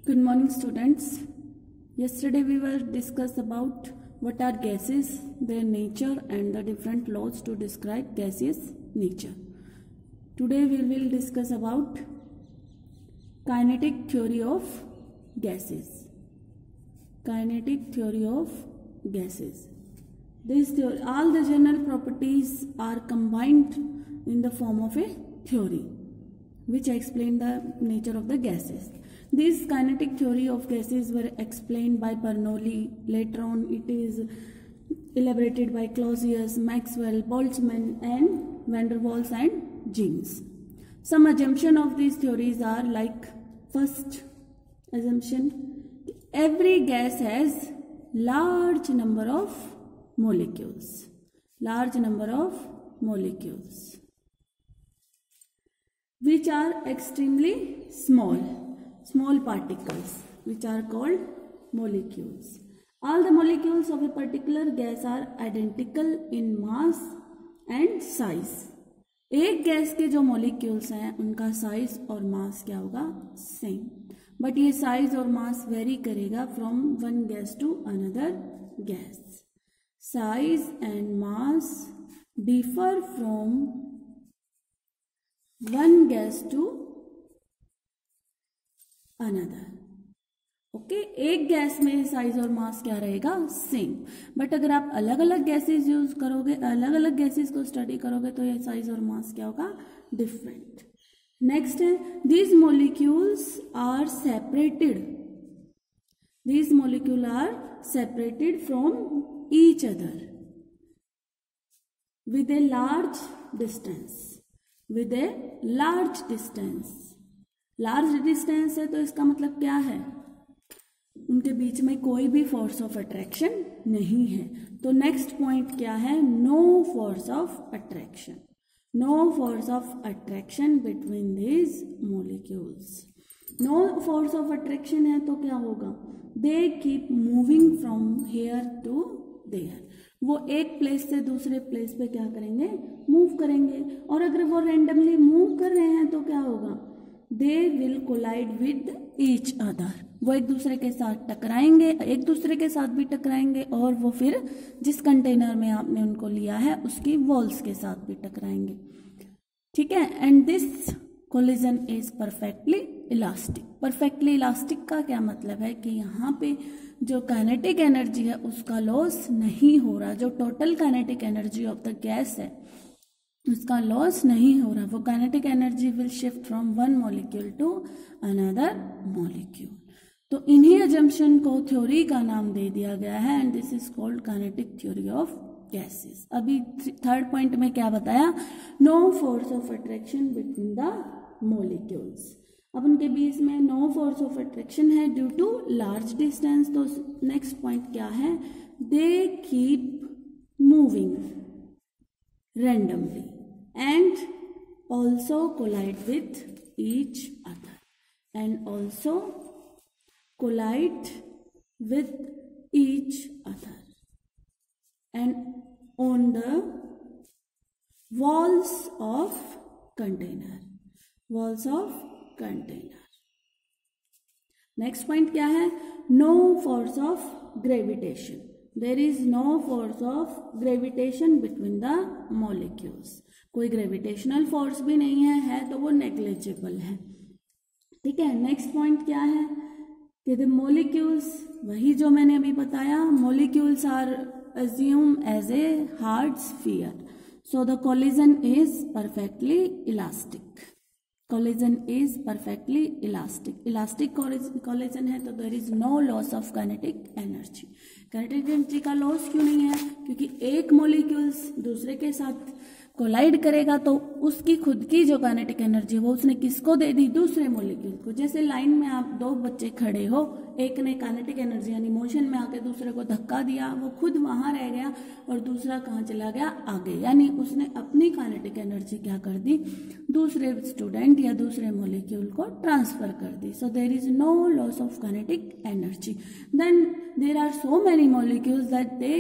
Good morning, students. Yesterday we were discuss about what are gases, their nature and the different laws to describe gaseous nature. Today we will discuss about kinetic theory of gases. Kinetic theory of gases. This theory, all the general properties are combined in the form of a theory which explain the nature of the gases. This kinetic theory of gases were explained by Bernoulli. Later on it is elaborated by Clausius, Maxwell, Boltzmann and van der Waals and Jeans. Some assumption of these theories are like, first assumption, every gas has large number of molecules. Large number of molecules which are extremely small particles which are called molecules. All the molecules of a particular gas are identical in mass and size. एक gas के जो molecules हैं उनका size और mass क्या होगा? Same. But ये size और mass vary करेगा from one gas to another gas. Size and mass differ from one gas to another. Okay, एक गैस में साइज और मास क्या रहेगा? सेम. बट अगर आप अलग अलग गैसेस यूज करोगे, अलग अलग गैसेस को स्टडी करोगे तो ये साइज और मास क्या होगा? डिफरेंट. नेक्स्ट है, these molecules are separated. These molecule are separated from each other with a large distance. With a large distance. Large distance है तो इसका मतलब क्या है? उनके बीच में कोई भी फोर्स ऑफ अट्रैक्शन नहीं है. तो नेक्स्ट पॉइंट क्या है? No force of attraction. No force of attraction between these molecules. No force of attraction है तो क्या होगा? They keep moving from here to there. वो एक प्लेस से दूसरे प्लेस पे क्या करेंगे? मूव करेंगे. और अगर वो रैंडमली मूव कर रहे हैं तो क्या होगा? They will collide with each other. वो एक दूसरे के साथ टकराएंगे, एक दूसरे के साथ भी टकराएंगे और वो फिर जिस कंटेनर में आपने उनको लिया है उसकी वॉल्स के साथ भी टकराएंगे. ठीक है. And this collision is perfectly elastic. Perfectly elastic का क्या मतलब है कि यहाँ पे जो काइनेटिक एनर्जी है उसका लॉस नहीं हो रहा. जो total kinetic energy of the gas है उसका लॉस नहीं हो रहा. वो kinetic energy will shift from one molecule to another molecule. तो इन्हीं अजम्पशन को थ्योरी का नाम दे दिया गया है and this is called kinetic theory of gases. अभी थर्ड पॉइंट में क्या बताया? No force of attraction between the molecules. अब उनके बीच में नो फोर्स ऑफ अट्रैक्शन है ड्यू टू लार्ज डिस्टेंस. तो नेक्स्ट पॉइंट क्या है? They keep moving randomly and also collide with each other and also collide with each other and on the walls of container. Walls of container. Next point क्या है? No force of gravitation. There is no force of gravitation between the molecules. कोई gravitational force भी नहीं है तो वो negligible है. ठीक है. नेक्स्ट पॉइंट क्या है? कि द मोलिक्यूल्स, वही जो मैंने अभी बताया, molecules are assume as a hard sphere. So the collision is perfectly elastic. Collision is perfectly elastic. Elastic collision है तो there is no loss of kinetic energy. Kinetic energy का लॉस क्यों नहीं है? क्योंकि एक मॉलिक्यूल्स दूसरे के साथ कोलाइड करेगा तो उसकी खुद की जो काइनेटिक एनर्जी वो उसने किसको दे दी? दूसरे मॉलिक्यूल को. जैसे लाइन में आप दो बच्चे खड़े हो, एक ने काइनेटिक एनर्जी यानी मोशन में आके दूसरे को धक्का दिया, वो खुद वहां रह गया और दूसरा कहाँ चला गया? आगे. यानी उसने अपनी काइनेटिक एनर्जी क्या कर दी? दूसरे स्टूडेंट या दूसरे मॉलिक्यूल को ट्रांसफर कर दी. So there is no loss of kinetic energy. Then there are so many molecules that they